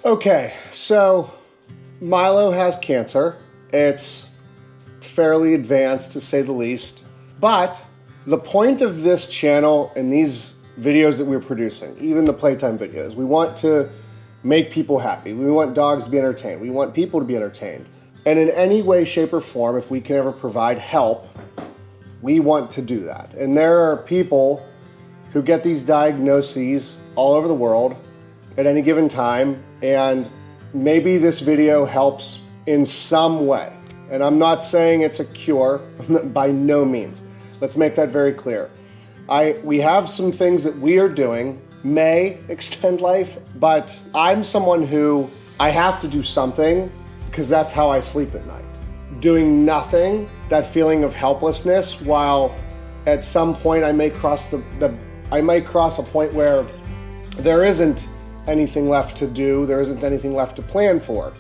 Okay, so Milo has cancer. It's fairly advanced to say the least, but the point of this channel and these videos that we're producing, even the playtime videos, we want to make people happy. We want dogs to be entertained. We want people to be entertained. And in any way, shape, or form, if we can ever provide help, we want to do that. And there are people who get these diagnoses all over the world at any given time, and maybe this video helps in some way. And I'm not saying it's a cure, by no means. Let's make that very clear. We have some things that we are doing may extend life, but I'm someone who I have to do something because that's how I sleep at night. Doing nothing, that feeling of helplessness, while at some point I may cross a point where there isn't anything left to do, there isn't anything left to plan for.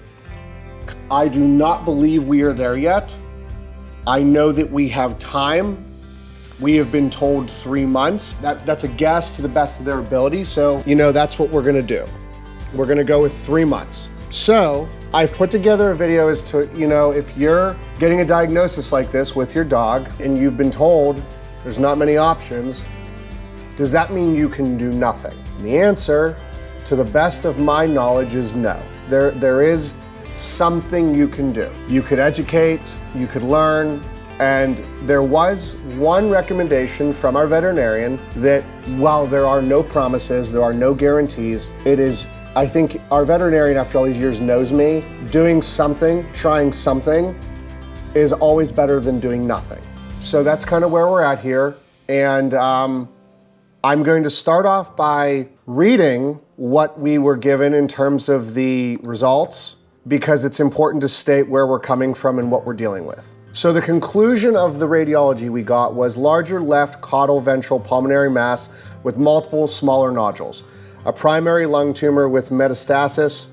I do not believe we are there yet. I know that we have time. We have been told 3 months. That's a guess to the best of their ability, so that's what we're gonna do. We're gonna go with 3 months. So I've put together a video as to, if you're getting a diagnosis like this with your dog and you've been told there's not many options, does that mean you can do nothing? And the answer, to the best of my knowledge, is no. There is something you can do. You could educate, you could learn, and there was one recommendation from our veterinarian that while there are no promises, there are no guarantees, I think our veterinarian after all these years knows me. Doing something, trying something is always better than doing nothing. So that's kind of where we're at here. And I'm going to start off by reading what we were given in terms of the results, because it's important to state where we're coming from and what we're dealing with. So the conclusion of the radiology we got was larger left caudal ventral pulmonary mass with multiple smaller nodules, a primary lung tumor with metastasis,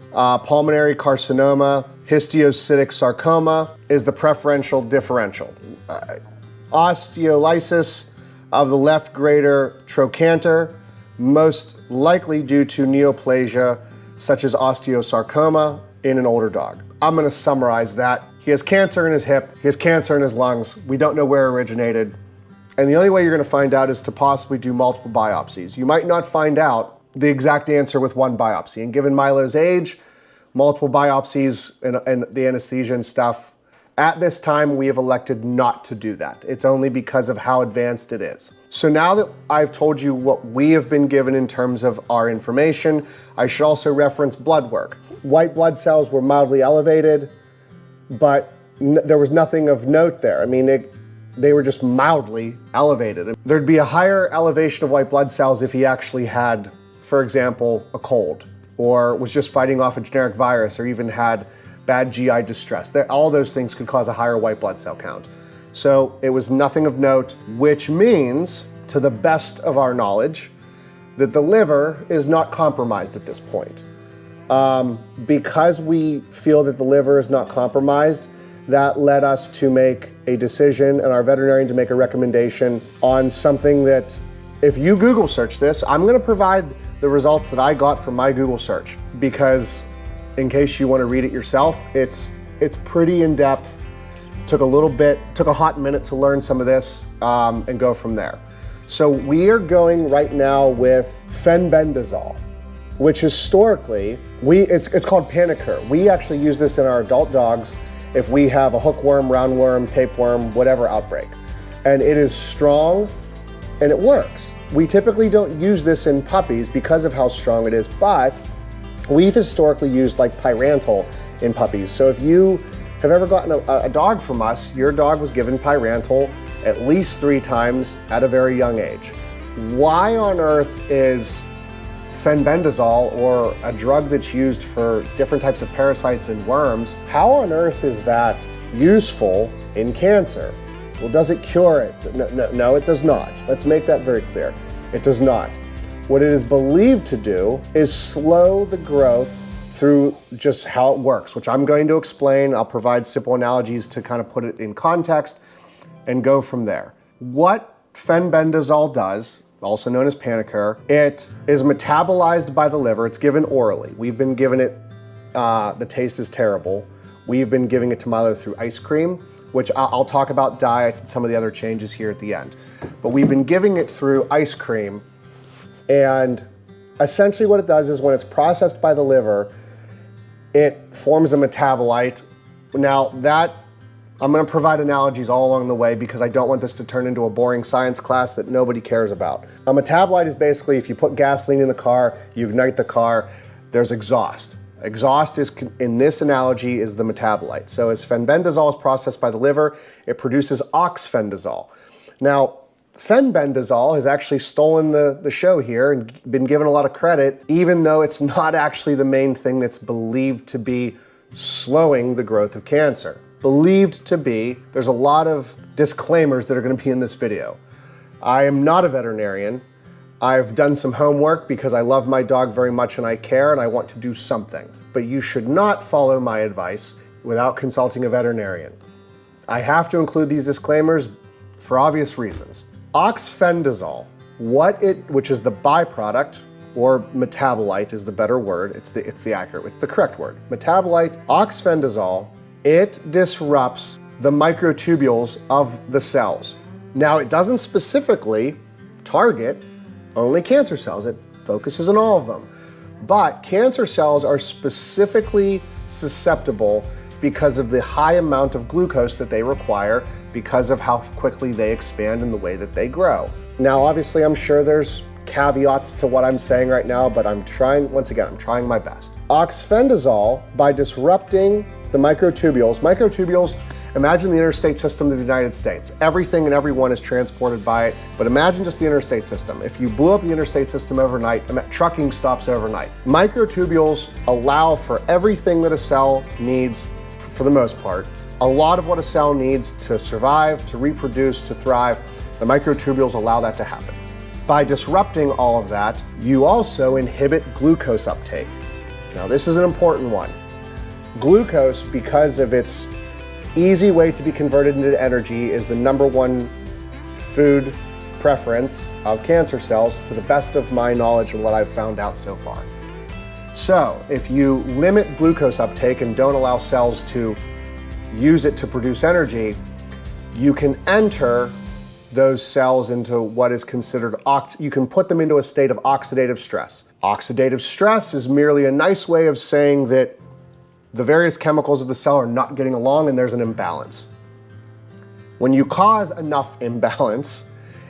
pulmonary carcinoma, histiocytic sarcoma is the preferential differential. Osteolysis of the left greater trochanter, most likely due to neoplasia such as osteosarcoma in an older dog. I'm gonna summarize that. He has cancer in his hip, he has cancer in his lungs, we don't know where it originated, and the only way you're gonna find out is to possibly do multiple biopsies. You might not find out the exact answer with one biopsy, and given Milo's age, multiple biopsies and the anesthesia and stuff, at this time we have elected not to do that. It's only because of how advanced it is. So now that I've told you what we have been given in terms of our information, I should also reference blood work. White blood cells were mildly elevated, but there was nothing of note there. I mean, they were just mildly elevated. There'd be a higher elevation of white blood cells if he actually had, for example, a cold, or was just fighting off a generic virus, or even had bad GI distress. All those things could cause a higher white blood cell count. So it was nothing of note, which means, to the best of our knowledge, that the liver is not compromised at this point. Because we feel that the liver is not compromised, that led us to make a decision and our veterinarian to make a recommendation on something that, if you Google search this, I'm gonna provide the results that I got from my Google search, because in case you want to read it yourself, it's pretty in depth. Took a hot minute to learn some of this and go from there. So we are going right now with fenbendazole, which historically, it's called Panicur. We actually use this in our adult dogs if we have a hookworm, roundworm, tapeworm, whatever outbreak. And it is strong and it works. We typically don't use this in puppies because of how strong it is, but we've historically used like Pyrantel in puppies. So if you have ever gotten a dog from us, your dog was given Pyrantel at least 3 times at a very young age. Why on earth is fenbendazole, or a drug that's used for different types of parasites and worms, how on earth is that useful in cancer? Well, does it cure it? No, it does not. Let's make that very clear. It does not. What it is believed to do is slow the growth through just how it works, which I'm going to explain. I'll provide simple analogies to kind of put it in context and go from there. What fenbendazole does, also known as Panicur, it is metabolized by the liver. It's given orally. We've been given it The taste is terrible. We've been giving it to Milo through ice cream, which I'll talk about diet and some of the other changes here at the end. But we've been giving it through ice cream, and essentially what it does is when it's processed by the liver, it forms a metabolite. Now that, I'm gonna provide analogies all along the way because I don't want this to turn into a boring science class that nobody cares about. A metabolite is basically if you put gasoline in the car, you ignite the car, there's exhaust. Exhaust is, in this analogy, is the metabolite. So as fenbendazole is processed by the liver, it produces oxfendazole. Now, fenbendazole has actually stolen the show here and been given a lot of credit, even though it's not actually the main thing that's believed to be slowing the growth of cancer. Believed to be, there's a lot of disclaimers that are going to be in this video. I am not a veterinarian. I've done some homework because I love my dog very much and I care and I want to do something. But you should not follow my advice without consulting a veterinarian. I have to include these disclaimers for obvious reasons. Oxfendazole, which is the byproduct, or metabolite is the better word, it's the correct word. Metabolite, oxfendazole, it disrupts the microtubules of the cells. Now, it doesn't specifically target only cancer cells, it focuses on all of them. But cancer cells are specifically susceptible because of the high amount of glucose that they require because of how quickly they expand and the way that they grow. Now, obviously, I'm sure there's caveats to what I'm saying right now, but I'm trying my best. Oxfendazole, by disrupting the microtubules, imagine the interstate system of the United States. Everything and everyone is transported by it, but imagine just the interstate system. If you blew up the interstate system overnight, trucking stops overnight. Microtubules allow for everything that a cell needs, for the most part. A lot of what a cell needs to survive, to reproduce, to thrive, the microtubules allow that to happen. By disrupting all of that, you also inhibit glucose uptake. Now, this is an important one. Glucose, because of its easy way to be converted into energy, is the #1 food preference of cancer cells, to the best of my knowledge and what I've found out so far. So, if you limit glucose uptake and don't allow cells to use it to produce energy, you can enter those cells into what is considered, you can put them into a state of oxidative stress. Oxidative stress is merely a nice way of saying that the various chemicals of the cell are not getting along and there's an imbalance. When you cause enough imbalance,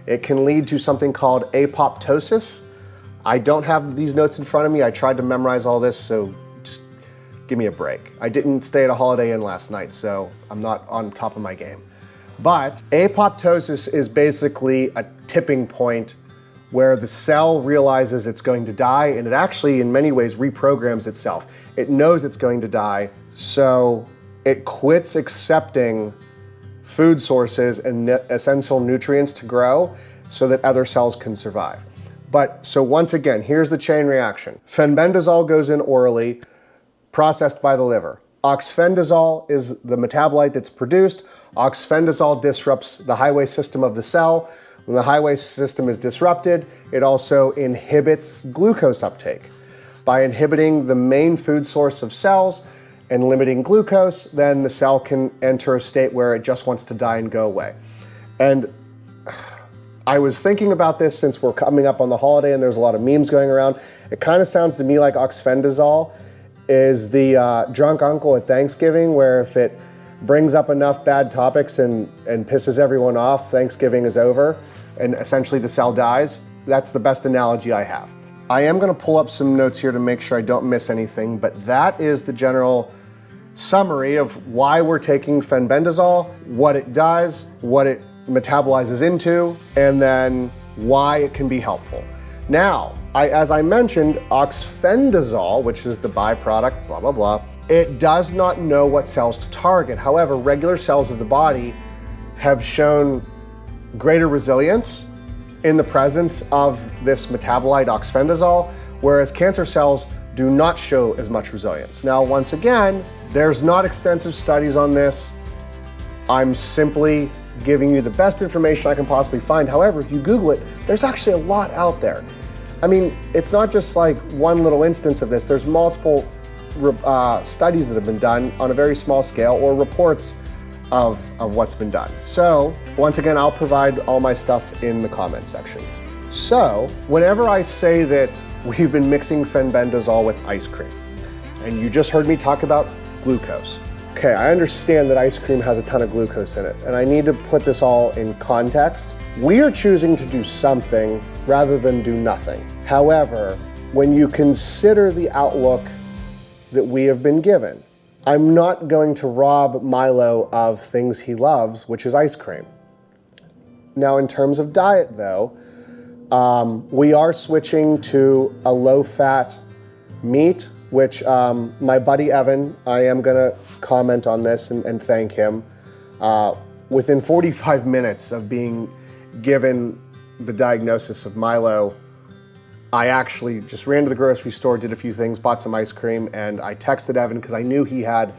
it can lead to something called apoptosis. I don't have these notes in front of me. I tried to memorize all this, so just give me a break. I didn't stay at a Holiday Inn last night, so I'm not on top of my game. But apoptosis is basically a tipping point where the cell realizes it's going to die, and it actually, in many ways, reprograms itself. It knows it's going to die, so it quits accepting food sources and essential nutrients to grow so that other cells can survive. So once again, here's the chain reaction. Fenbendazole goes in orally, processed by the liver. Oxfendazole is the metabolite that's produced. Oxfendazole disrupts the highway system of the cell. When the highway system is disrupted, it also inhibits glucose uptake. By inhibiting the main food source of cells and limiting glucose, then the cell can enter a state where it just wants to die and go away. And I was thinking about this since we're coming up on the holiday and there's a lot of memes going around. It kind of sounds to me like oxfendazole is the drunk uncle at Thanksgiving, where if it brings up enough bad topics and pisses everyone off, Thanksgiving is over and essentially the cell dies. That's the best analogy I have. I am going to pull up some notes here to make sure I don't miss anything, but that is the general summary of why we're taking fenbendazole, what it does, what it metabolizes into, and then why it can be helpful. Now, as I mentioned, oxfendazole, which is the byproduct, blah, blah, blah, it does not know what cells to target. However, regular cells of the body have shown greater resilience in the presence of this metabolite oxfendazole, whereas cancer cells do not show as much resilience. Now, once again, there's not extensive studies on this. I'm simply giving you the best information I can possibly find. However, if you Google it, there's actually a lot out there. I mean, it's not just like one little instance of this. There's multiple studies that have been done on a very small scale, or reports of what's been done. So once again, I'll provide all my stuff in the comments section. So whenever I say that we've been mixing fenbendazole with ice cream, and you just heard me talk about glucose. Okay, I understand that ice cream has a ton of glucose in it, and I need to put this all in context. We are choosing to do something rather than do nothing. However, when you consider the outlook that we have been given, I'm not going to rob Milo of things he loves, which is ice cream. Now, in terms of diet though, we are switching to a low-fat meat, which my buddy Evan, I am gonna comment on this and thank him. Within 45 minutes of being given the diagnosis of Milo, I actually just ran to the grocery store, did a few things, bought some ice cream, and I texted Evan because I knew he had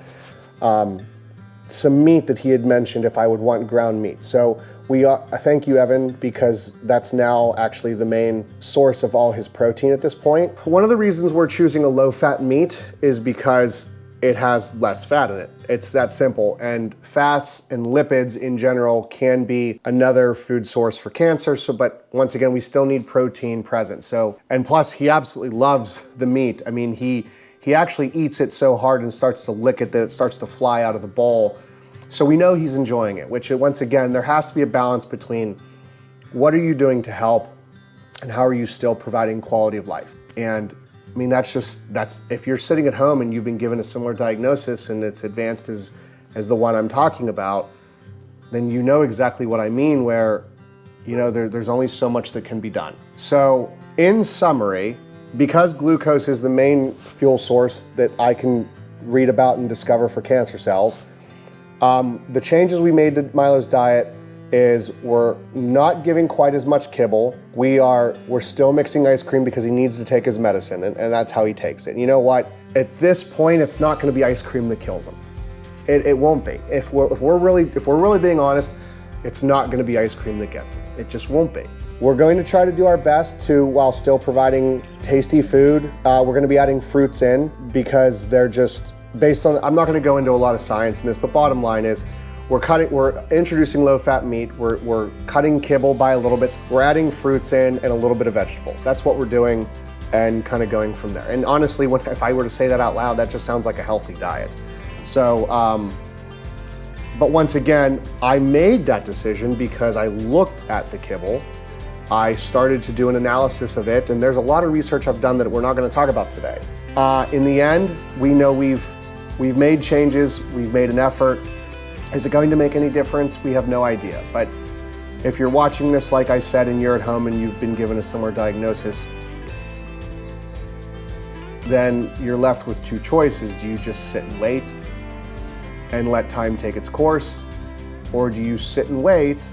some meat that he had mentioned if I would want ground meat. So thank you, Evan, because that's now actually the main source of all his protein at this point. One of the reasons we're choosing a low-fat meat is because it has less fat in it. It's that simple. And fats and lipids in general can be another food source for cancer. But once again, we still need protein present. So, and plus he absolutely loves the meat. I mean, he actually eats it so hard and starts to lick it that it starts to fly out of the bowl. So we know he's enjoying it, which once again, there has to be a balance between what are you doing to help and how are you still providing quality of life. And I mean, that's if you're sitting at home and you've been given a similar diagnosis and it's advanced as the one I'm talking about, then you know exactly what I mean, where, you know, there's only so much that can be done. So in summary, because glucose is the main fuel source that I can read about and discover for cancer cells, the changes we made to Milo's diet is we're not giving quite as much kibble. We're still mixing ice cream because he needs to take his medicine, and that's how he takes it. And you know what? At this point, it's not going to be ice cream that kills him. It won't be. If we're really being honest, it's not going to be ice cream that gets him. It just won't be. We're going to try to do our best to, while still providing tasty food, we're going to be adding fruits in because they're just based on, I'm not going to go into a lot of science in this, but bottom line is we're introducing low-fat meat, we're cutting kibble by a little bit, we're adding fruits in and a little bit of vegetables. That's what we're doing and kind of going from there. And honestly, if I were to say that out loud, that just sounds like a healthy diet. So, but once again, I made that decision because I looked at the kibble. I started to do an analysis of it, and there's a lot of research I've done that we're not going to talk about today. In the end, we know we've made changes, we've made an effort. Is it going to make any difference? We have no idea. But if you're watching this, like I said, and you're at home and you've been given a similar diagnosis, then you're left with two choices. Do you just sit and wait and let time take its course? Or do you sit and wait,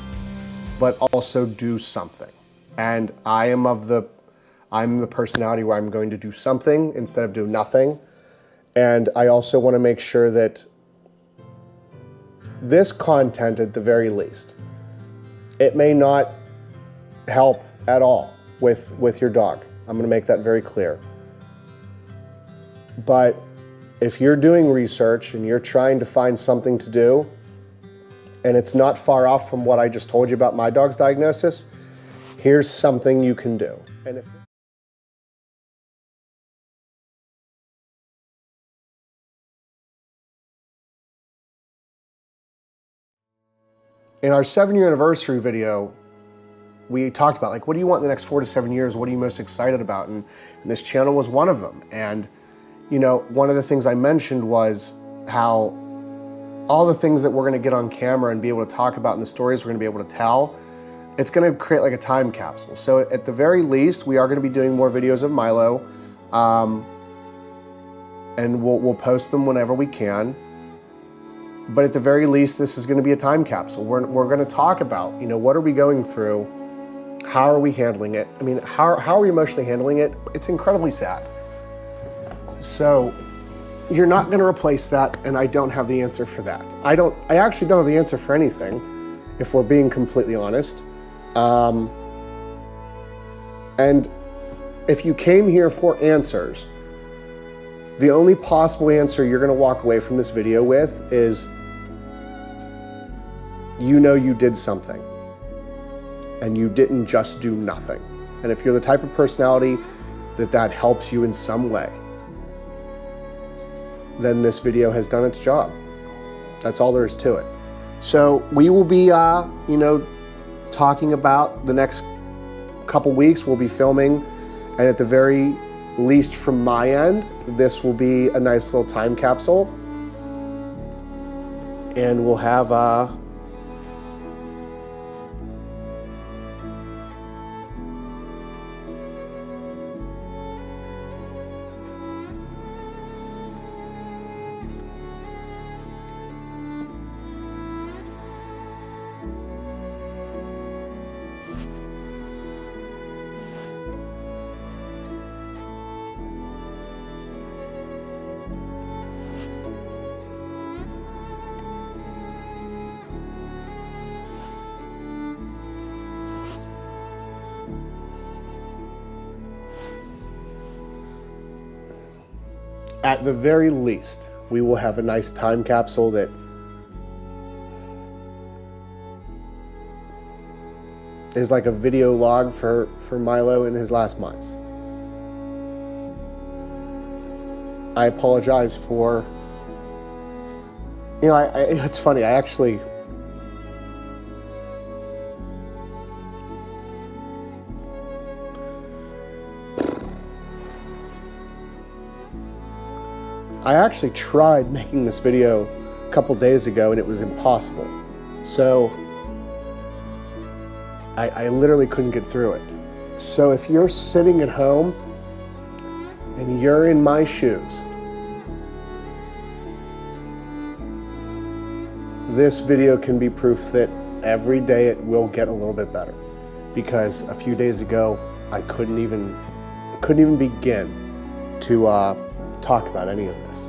but also do something? And I'm the personality where I'm going to do something instead of do nothing. And I also want to make sure that this content, at the very least, it may not help at all with your dog. I'm going to make that very clear. But if you're doing research and you're trying to find something to do, and it's not far off from what I just told you about my dog's diagnosis, here's something you can do. And if in our 7-year anniversary video, we talked about, like, what do you want in the next 4 to 7 years? What are you most excited about? And this channel was one of them. And, you know, one of the things I mentioned was how all the things that we're gonna get on camera and be able to talk about and the stories we're gonna be able to tell, it's gonna create like a time capsule. So at the very least, we are gonna be doing more videos of Milo, and we'll post them whenever we can. But at the very least, this is going to be a time capsule. We're going to talk about, you know, what are we going through? How are we handling it? I mean, how are we emotionally handling it? It's incredibly sad. So you're not going to replace that, and I don't have the answer for that. I actually don't have the answer for anything, if we're being completely honest. And if you came here for answers, The only possible answer you're gonna walk away from this video with is, you know you did something and you didn't just do nothing. And if you're the type of personality that helps you in some way, then this video has done its job. That's all there is to it. So we will be, talking about the next couple weeks. We'll be filming, and at the very least from my end, this will be a nice little time capsule. And we'll have at the very least, we will have a nice time capsule that is like a video log for Milo in his last months. I apologize for, it's funny, I actually tried making this video a couple days ago and it was impossible. So I literally couldn't get through it. So if you're sitting at home and you're in my shoes, this video can be proof that every day it will get a little bit better. Because a few days ago, I couldn't even begin to talk about any of this.